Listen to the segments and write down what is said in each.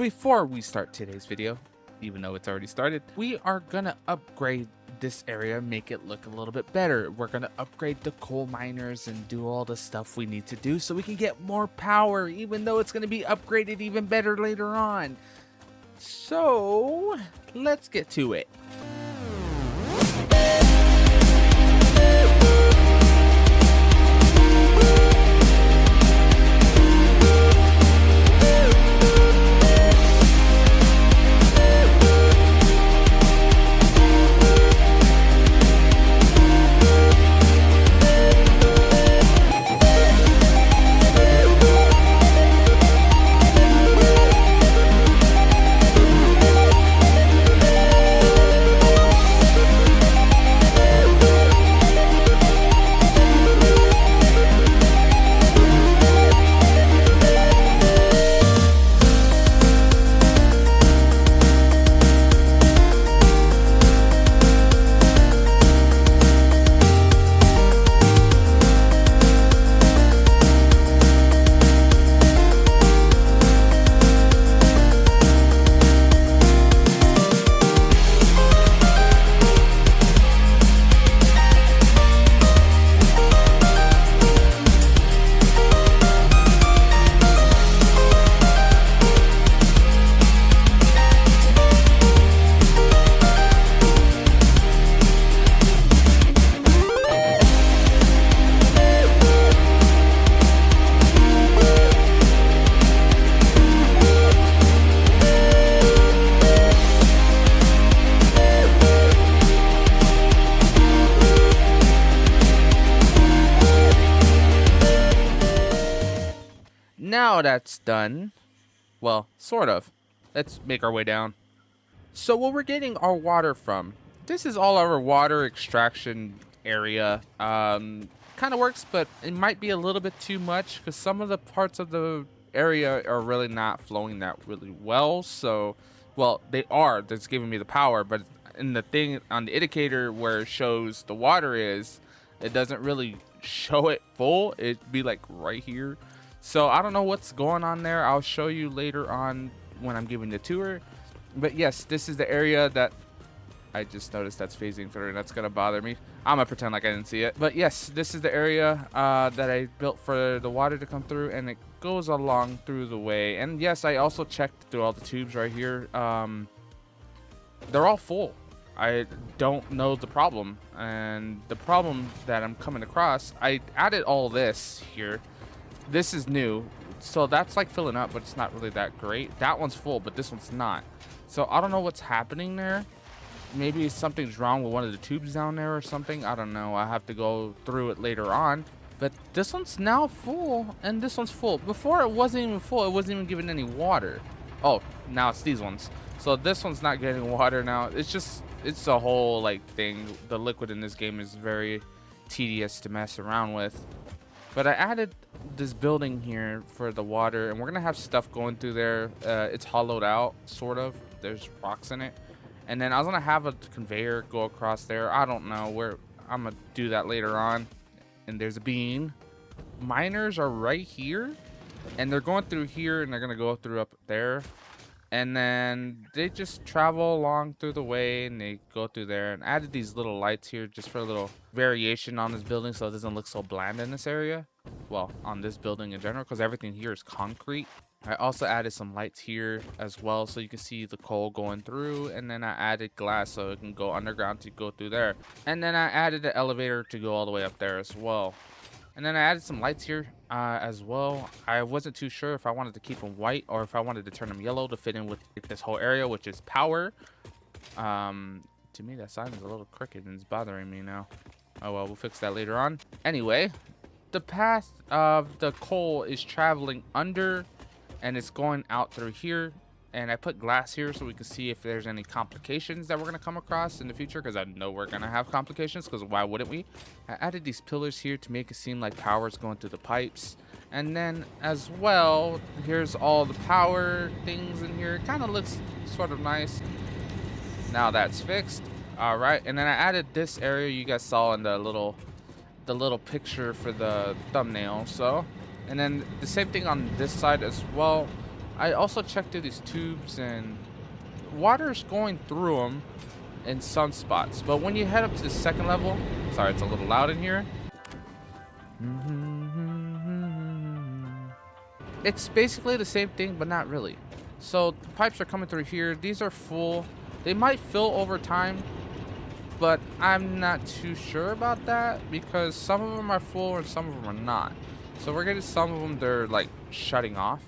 before we start today's video, even though it's already started, we are gonna upgrade this area, make it look a little bit better. We're gonna upgrade the coal miners and do all the stuff we need to do so we can get more power, even though it's gonna be upgraded even better later on. So let's get to it. Now that's done, well, sort of. Let's make our way down. So where we're getting our water from, this is all our water extraction area. Kind of works, but it might be a little bit too much because some of the parts of the area are really not flowing that really well. So, well, they are. That's giving me the power, but in the thing on the indicator where it shows the water is, it doesn't really show it full. It'd be like right here. So I don't know what's going on there. I'll show you later on when I'm giving the tour. But yes, this is the area that I just noticed that's phasing through, and that's gonna bother me. I'm gonna pretend like I didn't see it. But yes, this is the area that I built for the water to come through, and it goes along through the way. And yes, I also checked through all the tubes right here. They're all full. I don't know the problem, and the problem that I'm coming across, I added all this here. This is new, so that's like filling up, but it's not really that great. That one's full, but this one's not. So I don't know what's happening there. Maybe something's wrong with one of the tubes down there or something. I don't know. I have to go through it later on. But this one's now full, and this one's full. Before it wasn't even full. It wasn't even giving any water. Oh, now it's these ones. So this one's not getting water now. It's a whole like thing. The liquid in this game is very tedious to mess around with. But I added this building here for the water, and we're gonna have stuff going through there. It's hollowed out, sort of. There's rocks in it, and then I was gonna have a conveyor go across there. I don't know where. I'm gonna do that later on. And there's a bean. Miners are right here, and they're going through here, and they're gonna go through up there, and then they just travel along through the way, and they go through there. And added these little lights here just for a little variation on this building, so it doesn't look so bland in this area. Well, on this building in general, because everything here is concrete. I also added some lights here as well, so you can see the coal going through, and then I added glass so it can go underground to go through there. And then I added the elevator to go all the way up there as well. And then I added some lights here as well. I wasn't too sure if I wanted to keep them white or if I wanted to turn them yellow to fit in with this whole area, which is power. To me, that sign is a little crooked and it's bothering me now. Oh well, we'll fix that later on. Anyway, the path of the coal is traveling under, and it's going out through here. And I put glass here so we can see if there's any complications that we're going to come across in the future, because I know we're going to have complications, because why wouldn't we? I added these pillars here to make it seem like power is going through the pipes. And then as well, here's all the power things in here. It kind of looks sort of nice. Now that's fixed. All right, and then I added this area you guys saw in the little picture for the thumbnail. So, and then the same thing on this side as well. I also checked through these tubes, and water's going through them in some spots. But when you head up to the second level, sorry, it's a little loud in here. It's basically the same thing, but not really. So the pipes are coming through here. These are full. They might fill over time, but I'm not too sure about that because some of them are full and some of them are not. So we're getting some of them, they're like shutting off.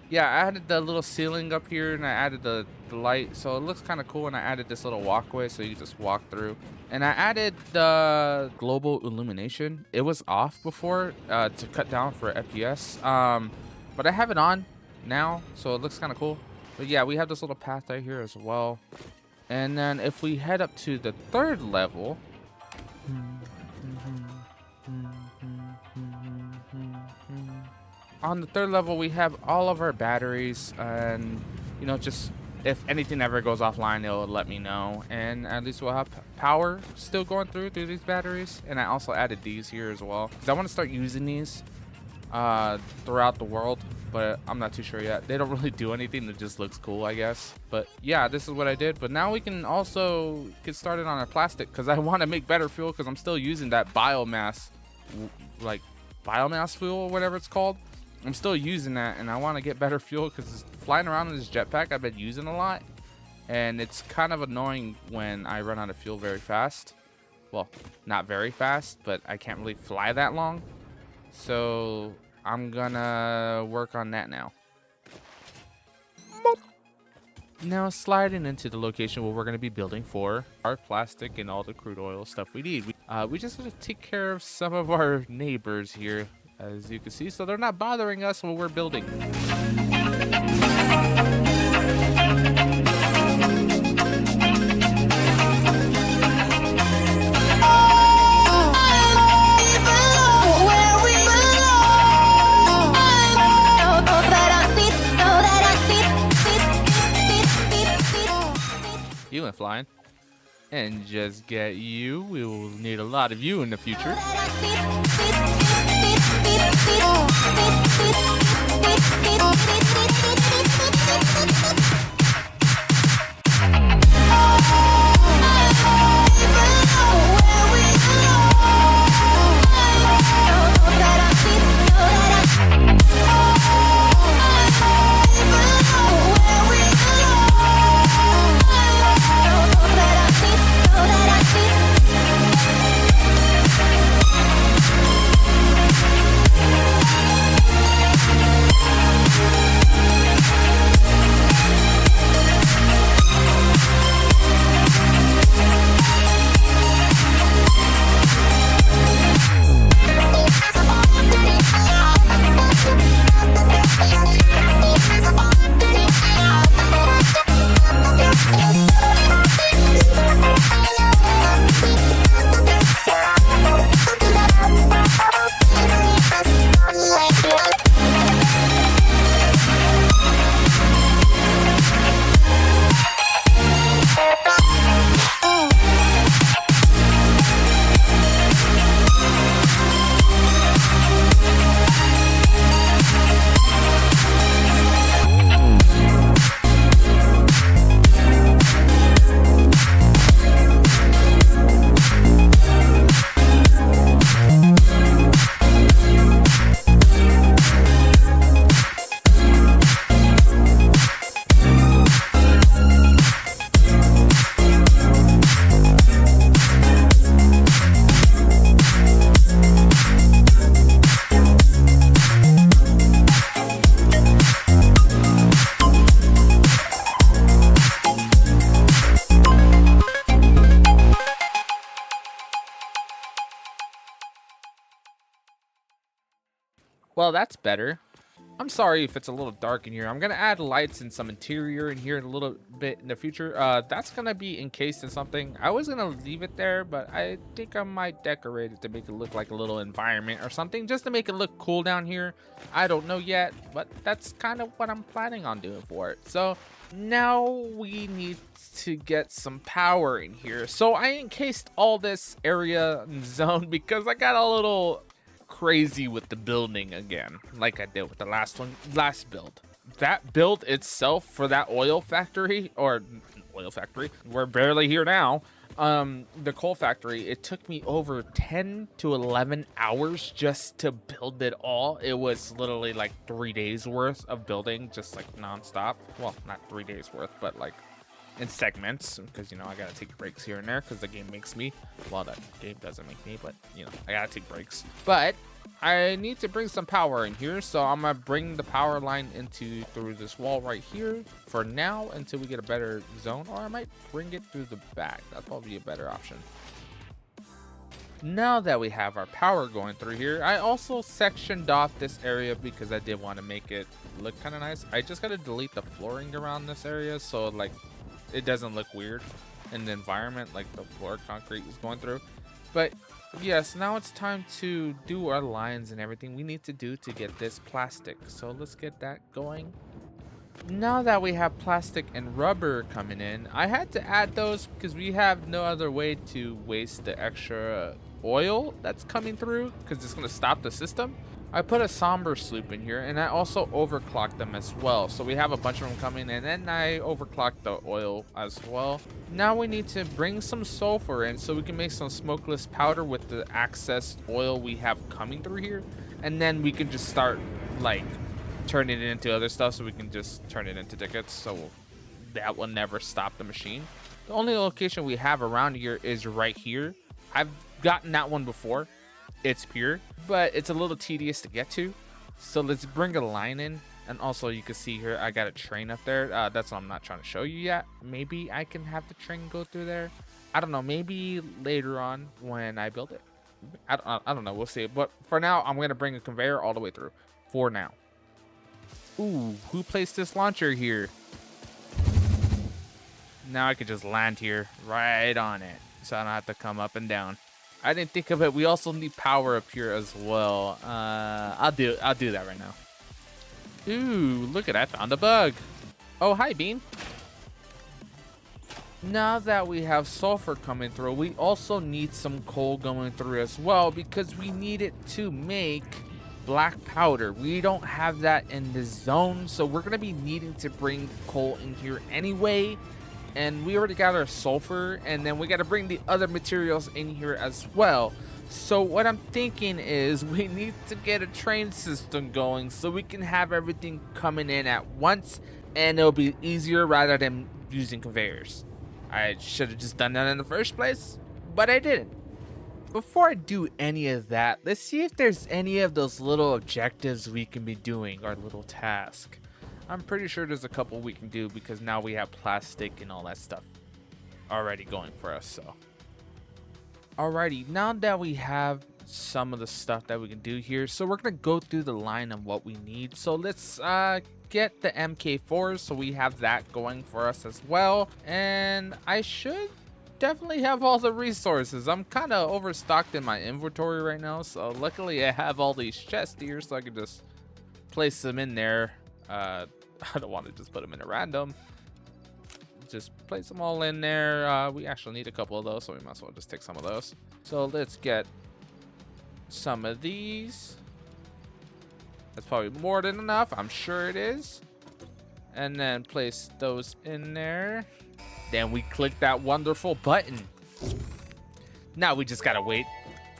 Yeah, I added the little ceiling up here, and I added the light, so it looks kind of cool. And I added this little walkway so you just walk through. And I added the global illumination. It was off before to cut down for FPS, but I have it on now, so it looks kind of cool. But yeah, we have this little path right here as well. And then if we head up to the third level, on the third level, we have all of our batteries, and you know, just if anything ever goes offline, it'll let me know, and at least we'll have power still going through these batteries. And I also added these here as well because I want to start using these throughout the world, but I'm not too sure yet. They don't really do anything. It just looks cool, I guess. But yeah, this is what I did. But now we can also get started on our plastic because I want to make better fuel because I'm still using that biomass, like biomass fuel or whatever it's called. I'm still using that, and I want to get better fuel because flying around in this jetpack I've been using a lot, and it's kind of annoying when I run out of fuel very fast. Well, not very fast, but I can't really fly that long. So I'm gonna work on that now. Now sliding into the location where we're going to be building for our plastic and all the crude oil stuff we need. We just want to take care of some of our neighbors here, as you can see, so they're not bothering us when we're building. You went flying. And just get you. We will need a lot of you in the future. Well, that's better. I'm sorry if it's a little dark in here. I'm gonna add lights and some interior in here in a little bit in the future. That's gonna be encased in something. I was gonna leave it there, but I think I might decorate it to make it look like a little environment or something, just to make it look cool down here. I don't know yet, but that's kind of what I'm planning on doing for it. So now we need to get some power in here. So I encased all this area and zone because I got a little crazy with the building again, like I did with the last build. that build itself for that oil factory, or oil factory, we're barely here now. The coal factory, it took me over 10 to 11 hours just to build it all. It was literally like 3 days worth of building, just like nonstop. Well, not 3 days worth, but like in segments, because, you know, I gotta take breaks here and there because the game makes me. Well, the game doesn't make me, but, you know, I gotta take breaks. But I need to bring some power in here, so I'm gonna bring the power line through this wall right here for now until we get a better zone, or I might bring it through the back. That'd probably be a better option. Now that we have our power going through here, I also sectioned off this area because I did want to make it look kind of nice. I just gotta delete the flooring around this area so like it doesn't look weird in the environment, like the floor concrete is going through. But yes, now it's time to do our lines and everything we need to do to get this plastic. So let's get that going. Now that we have plastic and rubber coming in, I had to add those because we have no other way to waste the extra oil that's coming through because it's going to stop the system. I put a somber sloop in here, and I also overclocked them as well. So we have a bunch of them coming in, and I overclocked the oil as well. Now we need to bring some sulfur in so we can make some smokeless powder with the excess oil we have coming through here. And then we can just start like turning it into other stuff, so we can just turn it into tickets. So that will never stop the machine. The only location we have around here is right here. I've gotten that one before. It's pure, but it's a little tedious to get to. So let's bring a line in. And also you can see here, I got a train up there. That's what I'm not trying to show you yet. Maybe I can have the train go through there. I don't know, maybe later on when I build it. I don't know, we'll see. But for now, I'm gonna bring a conveyor all the way through for now. Ooh, who placed this launcher here? Now I could just land here right on it, so I don't have to come up and down. I didn't think of it. We also need power up here as well. I'll do that right now. Ooh, look at that. I found a bug. Oh, hi, Bean. Now that we have sulfur coming through, we also need some coal going through as well because we need it to make black powder. We don't have that in this zone, so we're going to be needing to bring coal in here anyway. And we already got our sulfur, and then we got to bring the other materials in here as well. So what I'm thinking is we need to get a train system going so we can have everything coming in at once, and it'll be easier rather than using conveyors. I should have just done that in the first place, but I didn't. Before I do any of that, let's see if there's any of those little objectives we can be doing, our little task. I'm pretty sure there's a couple we can do because now we have plastic and all that stuff already going for us. So alrighty, now that we have some of the stuff that we can do here, so we're gonna go through the line of what we need. So let's get the MK4, so we have that going for us as well. And I should definitely have all the resources. I'm kind of overstocked in my inventory right now, so luckily I have all these chests here so I can just place them in there. I don't want to just put them in a random. Just place them all in there. We actually need a couple of those, so we might as well just take some of those. So let's get some of these. That's probably more than enough. I'm sure it is. And then place those in there. Then we click that wonderful button. Now we just gotta wait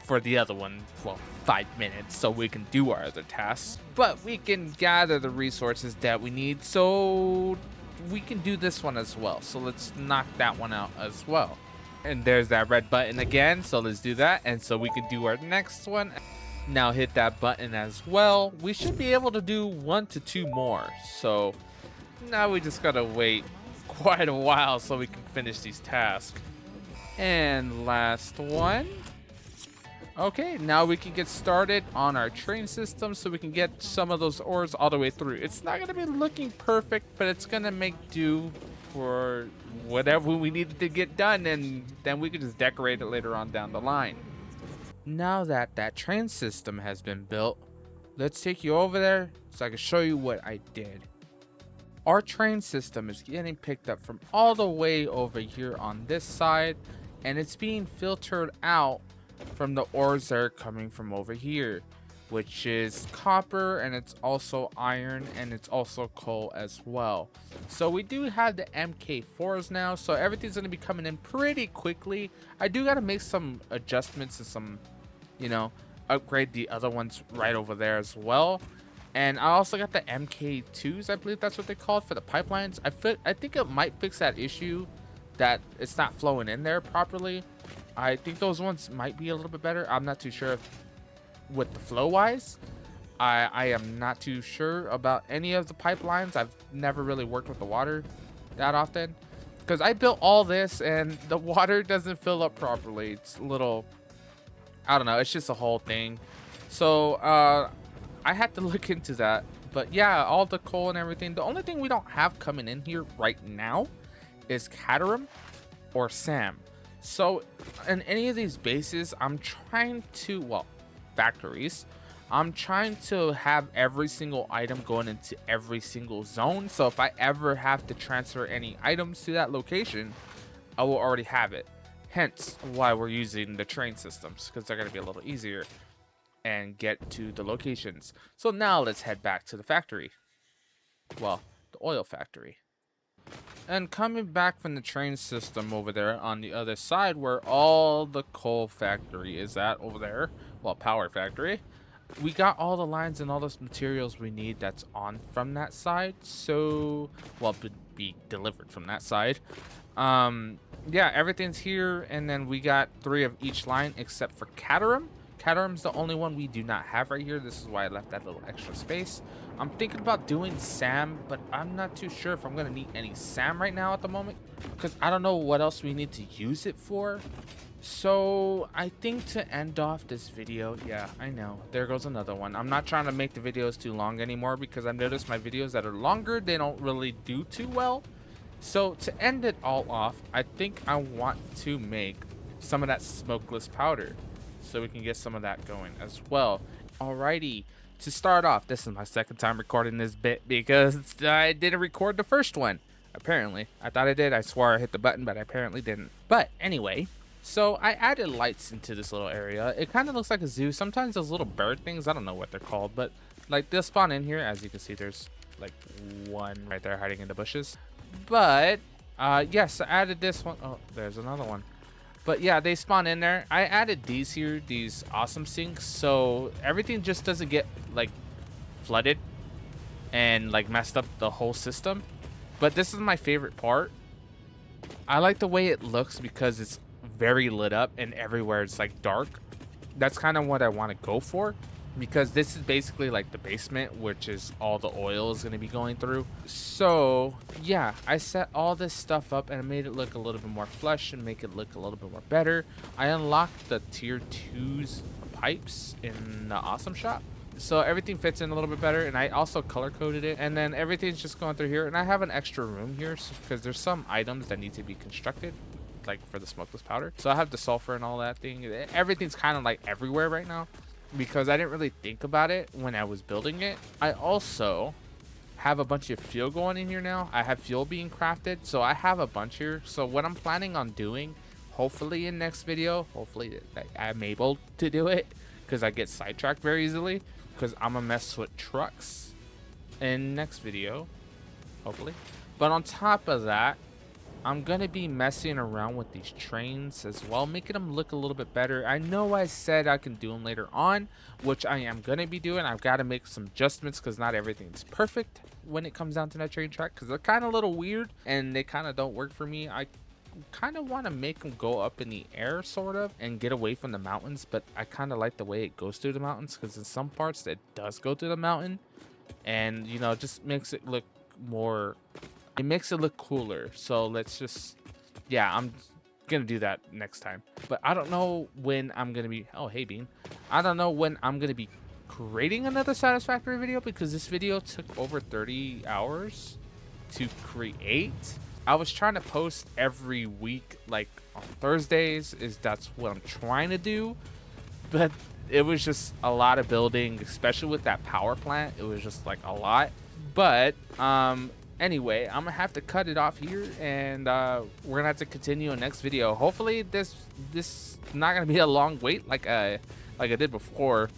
for the other one, well, 5 minutes, so we can do our other tasks. But we can gather the resources that we need, so we can do this one as well. So let's knock that one out as well. And there's that red button again, so let's do that. And so we can do our next one. Now hit that button as well. We should be able to do 1 to 2 more. So now we just gotta wait quite a while so we can finish these tasks. And last one. Okay, now we can get started on our train system so we can get some of those ores all the way through. It's not gonna be looking perfect, but it's gonna make do for whatever we needed to get done, and then we can just decorate it later on down the line. Now that that train system has been built, let's take you over there so I can show you what I did. Our train system is getting picked up from all the way over here on this side, and it's being filtered out from the ores that are coming from over here. which is copper, and it's also iron, and it's also coal as well. So we do have the MK4s now, so everything's going to be coming in pretty quickly. I do got to make some adjustments and some, you know, upgrade the other ones right over there as well. And I also got the MK2s, I believe that's what they called, for the pipelines. I think it might fix that issue that it's not flowing in there properly. I think those ones might be a little bit better. I'm not too sure if with the flow wise. I am not too sure about any of the pipelines. I've never really worked with the water that often because I built all this and the water doesn't fill up properly. It's a little, I don't know, it's just a whole thing. So I had to look into that. But yeah, all the coal and everything. The only thing we don't have coming in here right now is Caterham or Sam. So in any of these bases, I'm trying to, well, factories, I'm trying to have every single item going into every single zone. So if I ever have to transfer any items to that location, I will already have it. Hence why we're using the train systems, because they're going to be a little easier and get to the locations. So now let's head back to the factory. Well, the oil factory. And coming back from the train system over there on the other side where all the coal factory is at over there, well, power factory, we got all the lines and all those materials we need that's on from that side. So, well, be delivered from that side. Yeah, everything's here, and then we got 3 of each line except for Caterham. Caterham's the only one we do not have right here. This is why I left that little extra space. I'm thinking about doing Sam, but I'm not too sure if I'm going to need any Sam right now at the moment, because I don't know what else we need to use it for. So I think to end off this video, yeah, I know, there goes another one. I'm not trying to make the videos too long anymore because I've noticed my videos that are longer, they don't really do too well. So to end it all off, I think I want to make some of that smokeless powder, so we can get some of that going as well. Alrighty, to start off, this is my second time recording this bit because I didn't record the first one. Apparently, I thought I did. I swore I hit the button, but I apparently didn't. But anyway, so I added lights into this little area. It kind of looks like a zoo. Sometimes those little bird things, I don't know what they're called, but like they'll spawn in here. As you can see, there's like one right there hiding in the bushes. But yes, I added this one. Oh, there's another one. But yeah, they spawn in there. I added these here, these awesome sinks, so everything just doesn't get like flooded and like messed up the whole system. But this is my favorite part. I like the way it looks because it's very lit up and everywhere it's like dark. That's kind of what I want to go for, because this is basically like the basement, which is all the oil is going to be going through. So yeah, I set all this stuff up and I made it look a little bit more flush and make it look a little bit more better. I unlocked the tier 2's pipes in the awesome shop, so everything fits in a little bit better, and I also color coded it, and then everything's just going through here. And I have an extra room here because there's some items that need to be constructed, like for the smokeless powder. So I have the sulfur and all that thing. Everything's kind of like everywhere right now because I didn't really think about it when I was building it. I also have a bunch of fuel going in here now. I have fuel being crafted, so I have a bunch here. So what I'm planning on doing, hopefully in next video, hopefully I'm able to do it, because I get sidetracked very easily, because I'm gonna mess with trucks in next video, hopefully. But on top of that, I'm gonna be messing around with these trains as well, making them look a little bit better. I know I said I can do them later on, which I am gonna be doing. I've got to make some adjustments because not everything's perfect when it comes down to that train track, because they're kind of a little weird and they kind of don't work for me. I kind of want to make them go up in the air sort of and get away from the mountains, but I kind of like the way it goes through the mountains, because in some parts it does go through the mountain, and you know, just makes it look more, it makes it look cooler. So let's just, yeah, I'm gonna do that next time. But I don't know when I'm gonna be, oh hey Bean, I don't know when I'm gonna be creating another satisfactory video, because this video took over 30 hours to create. I was trying to post every week, like on Thursdays, that's what I'm trying to do, but it was just a lot of building, especially with that power plant. It was just like a lot. But anyway, I'm gonna have to cut it off here, and we're gonna have to continue in next video. Hopefully this not gonna be a long wait like I did before.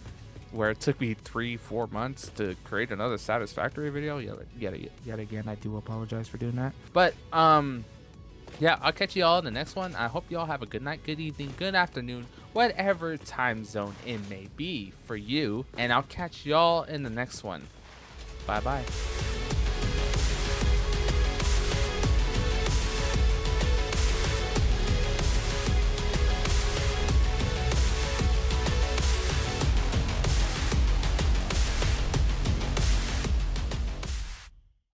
where it took me 3-4 months to create another satisfactory video. Yet again, I do apologize for doing that. But yeah, I'll catch you all in the next one. I hope you all have a good night, good evening, good afternoon, whatever time zone it may be for you. And I'll catch y'all in the next one. Bye bye.